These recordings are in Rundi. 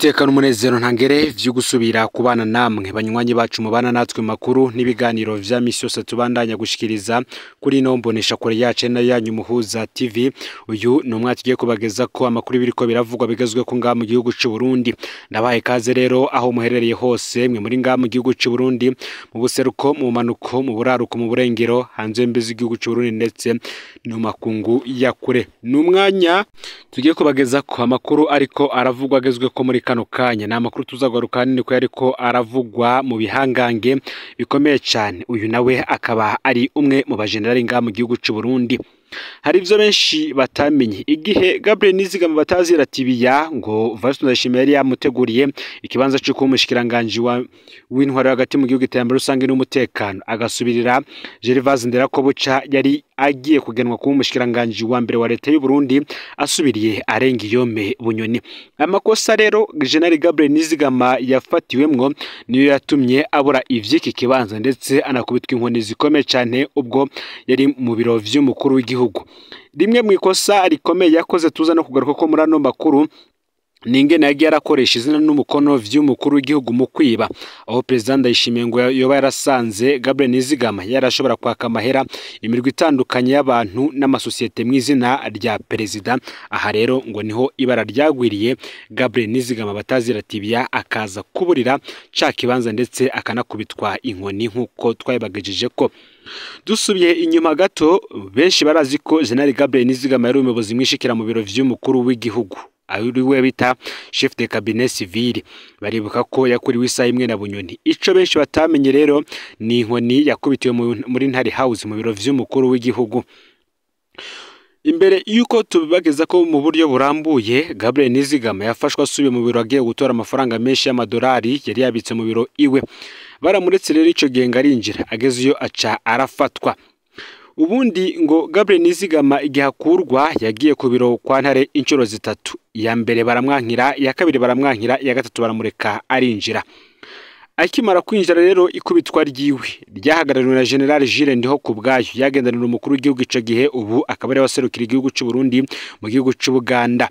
Umutekano umunezero ntangere vyo gusubira kubana namwe banywanyi bacu mubana natwe makuru n'ibiganiro vya misi yose tubandanya gushikiriza kuri no mbonesha kure yacu na yanyu Muhuza TV. Uyu no mwatigiye kubageza ko amakuru biriko biravugwa bigezwe ko nga mu gihugu c'u Burundi. Ndabaye kaze rero aho muherereye hose mwe muri nga mu gihugu c'u Burundi, mu buseruko, mu manuko, mu buraruko, mu burengero, hanze mbeze igihugu c'u Burundi ndetse no makungu ya kure. Numwanya tugiye kubageza ko amakuru ariko aravugwa agezwe ko muri kano kanya na makuru tuzagaruka nini ko yariko aravugwa mu bihangange bikomeye cyane. Uyu nawe akaba ari umwe mu bajenerali nga mu gihugu c'u Burundi. Hari ivyo benshi batamenye igihe Gabriel Nizigama batazira tibiya ngo Vasto Ndayishimiye yari yamuteguriye ikibanza cyo kumushikiranganje w'intwaro hagati mu gihugu itembere rusange n'umutekano agasubirira Gervase Nderakobuca yari agiye kugenwa ku mushikiranganje wa mbere wa leta y'u Burundi asubiriye arenga iyome Bunyoni. Amakosa rero General Gabriel Nizigama yafatiwemwo niyo yatumye abura ivyiki kibanza ndetse anakubitwa inkoni zikomeye cyane ubwo yari mu biro vy'umukuru w'igihugu. Rimwe mu ikosa rikomeye yakoze tuza no kugaruka ko muri ano makuru ningene yagiye arakoresha izina n'umukono vy'umukuru w'igihugu mu kwiba, aho President Ndayishimiye ngo yoba yarasanze Gabriel Nizigama yarashobora kwaka amahera imirwi itandukanye y'abantu n'amasosiyete mu izina rya President. Aha rero ngo niho ibara ryagwiriye Gabriel Nizigama batazira tibiya akaza kuburira ca kibanza ndetse akanakubitwa inkoni nkuko twayibagejeje ko. Dusubiye inyuma gato benshi barazi ko General Gabriel Nizigama yari umuyobozi mwishikira mu biro vy'umukuru w'igihugu ariwe bita chef de cabinet civil. Baribuka ko yakuriwe isaha imwe na Bunyoni. Ico benshi batamenye rero ni inkoni yakubitiwe muri Ntare House mu biro vy'umukuru w'igihugu. Imbere yuko tubageza ko mu buryo burambuye Gabriel Nizigama yafashwa asubiye mu biro agiye gutora amafaranga menshi y'amadolari yari yabitse mu biro iwe. Baramuretse rero ico genga arinjira ageze iyo aca arafatwa. Ubundi ngo Gabriel Nizigama igihakurwa yagiye ku biro kwa Ntare inshuro zitatu. Ya mbere baramwankira, ya kabiri baramwankira, ya gatatu baramureka arinjira. Akimara kwinjira rero ikubitwa ryiwe ryahagarariwe na General Jules Ndihokubwayo yagendanira umukuru w'igihugu ico gihe, ubu akaba ari waserukira igihugu c'u Burundi mu gihugu c'u Buganda.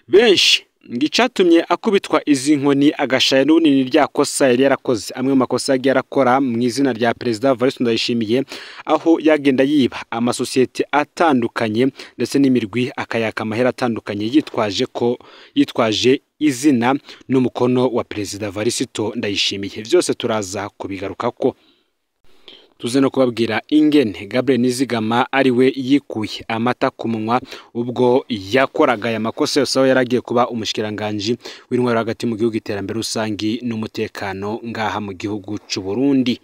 Benshi ngicatumye akubitwa izi nkoni agashaya n'unini rya kosa yari yarakoze amwe mu makosa yagiye arakora mu izina rya President Vasto Ndayishimiye, aho yagenda yiba amasosiyete atandukanye ndetse n'imirwi akayaka amahera atandukanye yitwaje izina n'umukono wa President Vasto Ndayishimiye. Vyose turaza kubigaruka ko tuze no kubabwira ingene Gabriel Nizigama ariwe yikuye amata ku munwa ubwo yakoraga ya makosa yose aho yaragiye kuba umushikiranganje w'intwaro hagati mu gihugu iterambere rusangi n'umutekano ngaha mu gihugu c'u Burundi.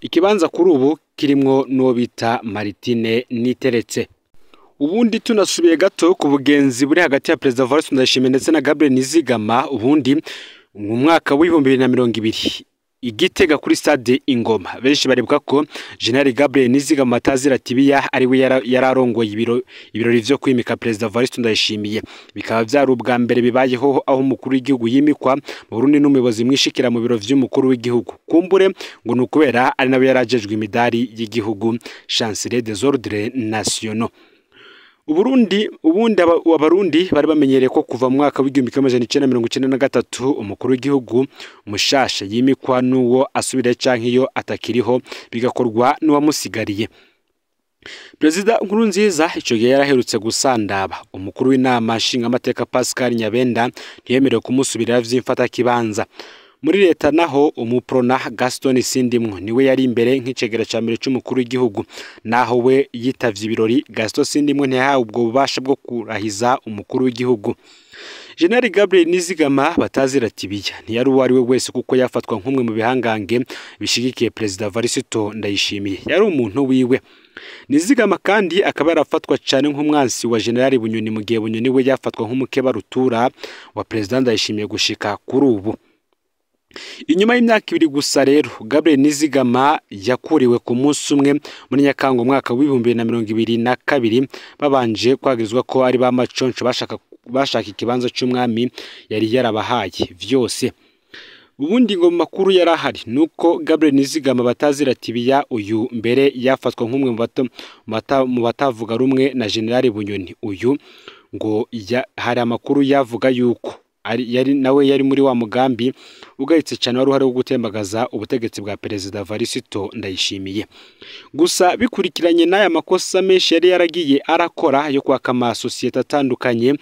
Ikibanza kuri ubu kirimwo no bita Martine Niteretse. Ubundi tunasubiye gato ku bugenzi buri hagati ya President Vasto Ndayishimiye ndetse na Gabriel Nizigama. Ubundi mu mwaka wa 2020 Igitega kuri stade Ingoma benshi baribuka ko General Gabriel Nizigama atazira tibiya ariwe yararongoye ibirori vyo kwimika President Vasto Ndayishimiye. Bikaba byari ubwa mbere bibayeho aho umukuru w'igihugu yimikwa mu Burundi n'umuyobozi mwishikira mu biro vy'umukuru w'igihugu. Kumbure ngo nukubera ari nawe yarajejwe imidari y'igihugu Chancelier des Ordres Nationaux. Uburundi abarundi bari bamenyereye ko kuva mu mwaka w'1993 umukuru w'igihugu mushasha yimikwa nuwo asubira canke iyo atakiriho bigakorwa n'uwamusigariye. President Nkurunziza ico gihe yaraherutse gusandaba umukuru w'inama nshinga amateka Pascal Nyabenda ntiyemerewe kumusubirira vy'imfata kibanza. Muri leta naho umuprona Gaston Sindimwo niwe yari imbere nk'icegera ca mbere c'umukuru w'igihugu, naho we yitavye ibirori Gaston Sindimwo ntiyahawe ubwo bubasha bwo kurahiza umukuru w'igihugu. General Gabriel Nizigama batazira tibiya ntiyari uwari we wese kuko yafatwa nk'umwe mu bihangange bishigikiye President Vasto Ndayishimiye, yari umuntu wiwe. Nizigama kandi akaba yarafatwa cyane nk'umwansi wa General Bunyoni mu gihe Bunyoni we yafatwa nk'umukeba rutura wa President Ndayishimiye gushika kuri ubu. Inyuma y'imyaka 2 gusa rero Gabriel Nizigama yakuriwe ku munsi umwe muri Nyakanga umwaka wa 2022 babanje kwagirizwa ko ari ba maconco bashaka ikibanza cy'umwami yari yarabahaye vyose. Ubundi ngo makuru yarahari nuko Gabriel Nizigama batazira tibiya uyu mbere yafatwa nk'umwe mu batavuga rumwe na General Bunyoni. Uyu ngo hari amakuru yavuga yuko yari muri wa mugambi ugahitse cyane wari uhari wo gutembagaza ubutegetsi bwa Perezida Varisito Ndayishimiye. Gusa bikurikiranye n'aya makosa menshi yari yaragiye arakora yo kwaka amasosiyete atandukanye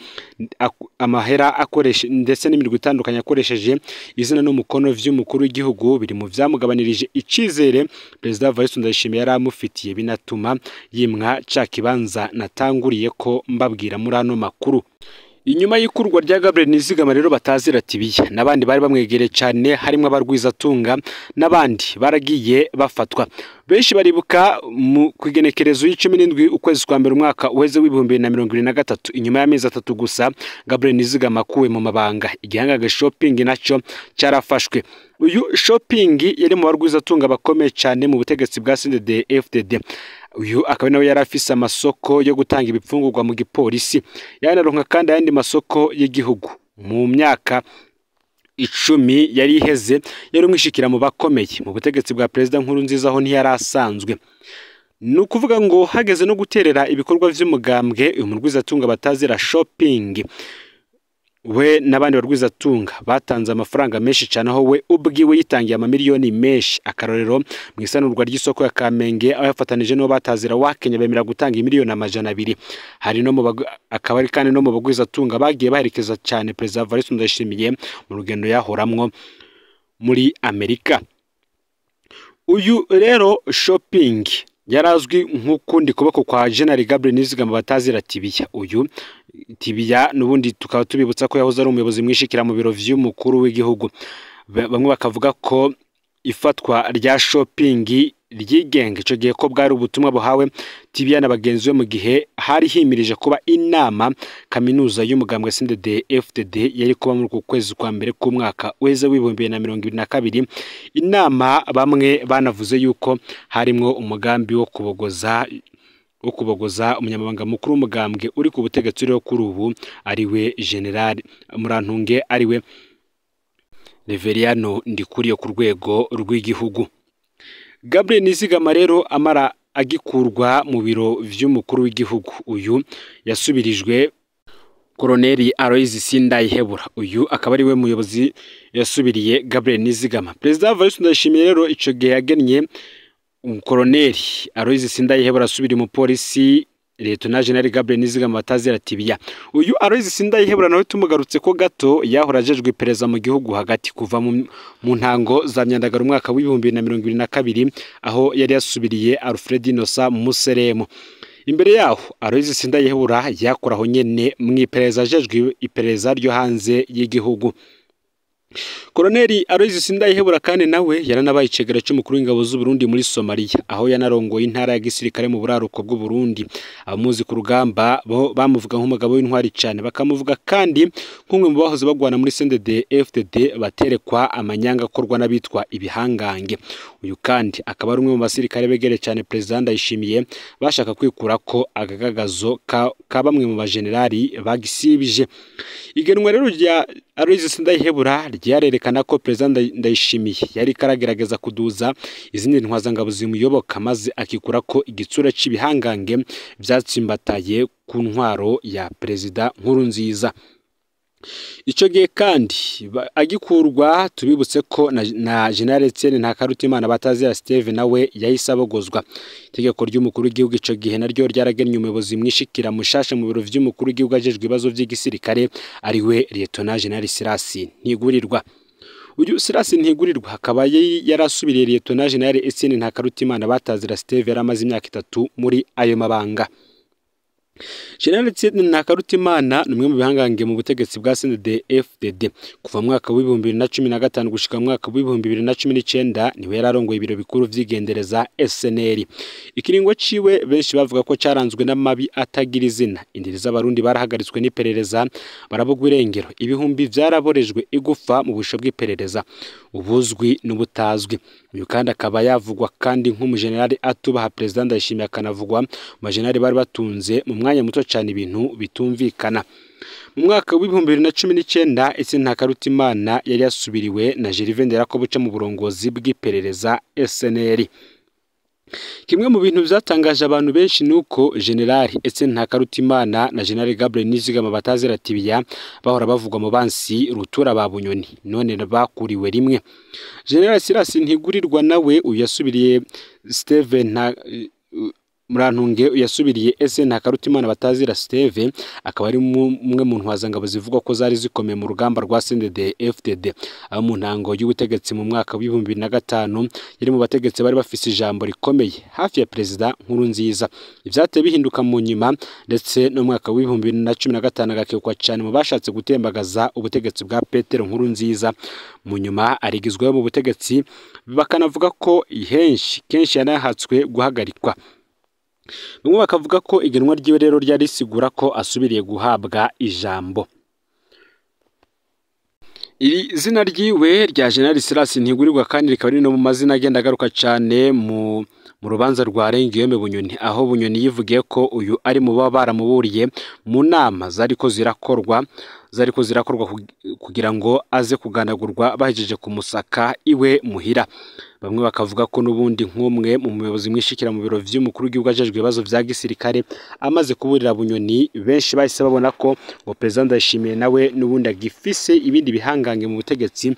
amahera akoresha ndetse n'imirimo itandukanye akoresheje izina n'umukono vy'umukuru w'igihugu, biri mu vyamugabanirije icizere Perezida Varisito Ndayishimiye yari amufitiye, binatuma yimwa ca kibanza natanguriye ko mbabwira muri ano makuru. Inyuma y'ikurwa rya Gabriel Nizigama rero batazira tibiye n'abandi bari bamwegereye cyane, harimo abarwizatunga n'abandi baragiye bafatwa. Benshi baribuka mu kwigenekerezo y'17 ukwezi kwa mbere umwaka uheze w'2023, inyuma y'amezi 3 gusa Gabriel Nizigama akuwe mu mabanga. Igihangaga shopping naco cyarafashwe. Uyu shopping yari mu barwizatunga bakomeye cyane mu butegetsi bwa CNDD-FDD. Uyu akaba nawe yarafise amasoko yo gutanga ibipfungurwa mu gipolisi, yanaronka kandi ayandi masoko y'igihugu. Mu myaka 10 yari iheze yari umwishikira mu bakomeye mu butegetsi bwa Perezida Nkurunziza, aho ntiyarasanzwe. Nukuvuga ngo hageze no guterera ibikorwa vy'umugambwe, uyu murwizatunga batazira shopping we n'abandi barwizatunga batanze amafaranga menshi cyane, aho we ubwiwe yitangiye amamiliyoni menshi. Akarorero mu isanurwa ry'isoko ya Kamenge aho yafatanije no batazira wakenya bemera gutanga miliyoni 200. Hari no mu akabari kandi no mu bagwizatunga bagiye baherekeza cyane Perezida Varisito Ndayishimiye mu rugendo yahoramwo muri Amerika. Uyu rero shopping yarazwi nk'ukundi kuboko kwa General Gabriel Nizigama batazira Tibiya. Uyu Tibiya nubundi tukaba tubibutsa ko yahoze ari umuyobozi mwishikira mu biro vy'umukuru w'igihugu. Bamwe bakavuga ko ifatwa rya shopping ryigenga ico gihe ko bwari ubutumwa buhawe Tibiya na bagenzi we mu gihe hari himirije kuba inama kaminuza y'umugambwe CNDD-FDD yari kuba muri kwezi kwa mbere k'umwaka uheze w'2022. Inama bamwe banavuze yuko harimwo umugambi wo kubogoza umunyamabanga mukuru w'umugambwe uri ku butegetsi uriho kuri ubu ariwe General Murantunge, ariwe Reveriano Ndikuriye ku rwego rw'igihugu. Gabriel Nizigama rero amara agikurwa mu biro vy'umukuru w'igihugu, uyu yasubirijwe Colonel Aloys Sindayihebura. Uyu akaba ari we muyobozi yasubiriye Gabriel Nizigama. Perezida Varisito Ndayishimiye rero ico gihe yagennye Colonel Aloys Sindayihebura asubira mu polisi Lieutenant General Gabriel Nizigama batazira Tibiya. Uyu Aloys Sindayihebura nawe tumugarutse ko gato yahora ajejwe iperereza mu gihugu hagati kuva mu ntango za myandagara umwaka w'2022, aho yari yasubiriye Alfred Inosa Museremu. Imbere yaho Aloys Sindayihebura yakoraho nyene mu iperereza ajejwe iperereza ryo hanze y'igihugu. Colonel Aloys Sindayihebura kandi nawe yaranabaye icegera cy'umukuru w'ingabo z'u Burundi muri Somalia, aho yanarongoye intara ya gisirikare mu buraruko bw'u Burundi. Abamuzi ku rugamba bo bamuvuga nk'umugabo w'intwari cyane, bakamuvuga kandi nk'umwe mu bahoze bagwana muri CNDD-FDD baterekwa amanyanga akorwa n'abitwa ibihangange. Uyu kandi akaba ari umwe mu basirikare begere cyane Perezida Ndayishimiye bashaka kwikura ko agagagazo ka bamwe mu bagenerali bagisibije. Igenwa rero rya Aloys Sindayihebura ryarerekana ko Perezida Ndayishimiye yari karagerageza kuduza izindi ntwazangabo zimuyoboka, maze akikura ko igitsura cy'ibihangange byatsimbataye ku ntwaro ya Perezida Nkurunziza. Ico gihe kandi agikurwa tubibutse ko na General Etienne Ntakarutimana batazira Steve nawe yahisabogozwa. Itegeko ry'umukuru w'igihugu ico gihe naryo ryaragennye umuyobozi mwishikira mushasha mu biro vy'umukuru w'igihugu ajejwe ibibazo by'igisirikare ariwe Lieutenant General Silas Ntigurirwa. Uyu Silas Ntigurirwa akaba yarasubiriye Lieutenant General Etienne Ntakarutimana batazira Steve yaramaze imyaka 3 muri ayo mabanga. General Etienne Ntakarutimana numwe mu bihangange mu butegetsi bwa CNDD-FDD kuva mu mwaka w'2015 gushika mu mwaka w'2019 niwe yararongoye ibiro bikuru vy'igendereza SNL. Ikiringo ciwe benshi bavuga ko caranzwe n'amabi atagira izina. Indiri z'abarundi barahagaritswe n'iperereza barabugwa irengero, ibihumbi vyaraborejwe igufa mu busho bw'iperereza ubuzwi n'ubutazwi. Uyu kandi akaba yavugwa kandi nk'umugenerali atubaha Perezida Ndayishimiye, akanavugwa mu bagenerali bari batunze mu mwanya muto cyane ibintu bitumvikana. Mu mwaka w'2019 Etienne Ntakarutimana yari yasubiriwe na Gervais Nderakobuca mu burongozi bw'iperereza SNL. Kimwe mu bintu vyatangaje abantu benshi nuko General Etienne Ntakarutimana na General Gabriel Nizigama batazira Tibiya bahora bavugwa mu bansi rutura ba Bunyoni none bakuriwe rimwe. General Silas Ntigurirwa nawe uyasubiriye Steven Murantunge uyasubiriye Etienne Ntakarutimana batazira Steve akaba ari umwe mu ntwazangabo zivuga ko zari zikomeye mu rugamba rwa CNDD FDD abo mu ntango y'ubutegetsi mu mwaka wa 2005 yari mu bategetsi bari bafise ijambo rikomeye hafi ya Perezida Nkurunziza. Ivyateye bihinduka mu nyuma ndetse no mu mwaka wa 2015 agakekwa cyane mu bashatse gutembagaza ubutegetsi bwa Petero Nkurunziza mu nyuma arigizweho mu butegetsi bakanavuga ko kenshi yanahatswe guhagarikwa. Bamwe bakavuga ko igenwa ryiwe rero ryari risigura ko asubiriye guhabwa ijambo. Iri zina ryiwe rya General Silas Ntigurirwa kandi rikaba rino mu mazina agenda agaruka cyane mu rubanza rwa Rengiyome Bunyoni aho Bunyoni yivugiye ko uyu ari mu baba baramuburiye mu nama zariko zirakorwa kugira ngo aze kuganagurwa bahejeje kumusaka iwe muhira. Bamwe bakavuga ko nubundi nk'umwe mu muyobozi mwishikira mu biro vy'umukuru w'igihugu ajejwe ibibazo vya gisirikare amaze kuburira Bunyoni benshi bahise babona ko ngo President Ndayishimiye nawe nubundi agifise ibindi bihangange mu butegetsi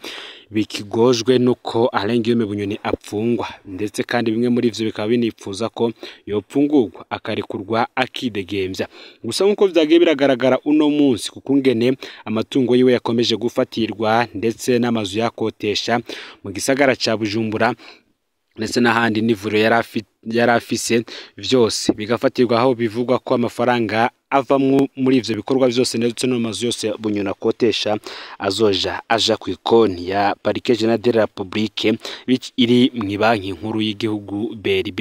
bikigojwe nuko Rengiyome Bunyoni apfungwa ndetse kandi bimwe muri ivyo bikaba binipfuza ko yopfungurwa akarekurwa akidegemvya. Gusa nkuko vyagiye biragaragara uno munsi kukungene amatungo yiwe yakomeje gufatirwa ndetse n'amazu yakotesha mu gisagara ca Bujumbura ndetse n'ahandi n'ivuriro yari afise vyose bigafatirwa aho bivugwa ko amafaranga ava muri ivyo bikorwa vyose ndetse no mazu yose Bunyoni akotesha aja ku ikonti ya Parquet General de la République iri mu banki nkuru y'igihugu BRB.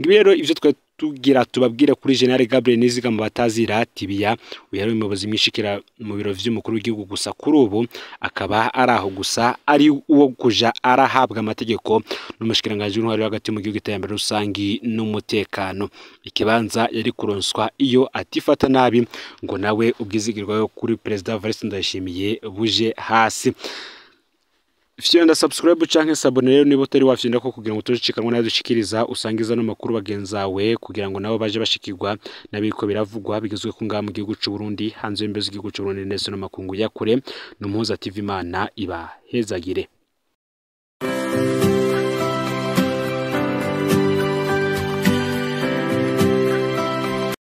Ngibi rero ivyo tugira tubabwire kuri General Gabriel Nizigama batazira Tibiya uyari umuyobozi mwishikira mu biro vy'umukuru w'igihugu gusa kuri ubu akaba araho gusa ari uwo kuja arahabwa amategeko n'umushikiranganje w'intwari hagati mu gihugu itembere rusangi n'umutekano. Ikibanza yari kuronswa iyo atifata nabi ngo nawe ubwizigirwa kuri President Evariste Ndayishimiye buje hasi. Fyenda subscribe canke sabone rero niba utari wafyenda ko kugira ngo tucikanwa nayo dushikiriza usangiza no makuru bagenzawe kugira ngo nabo baje bashikirwa nabiko biravugwa bigezwe ku ngaha mu gihugu c'u Burundi hanze y'imbezo igihugu c'u Burundi ndetse no makungu ya kure no Mpuza TV Imana iba hezagire.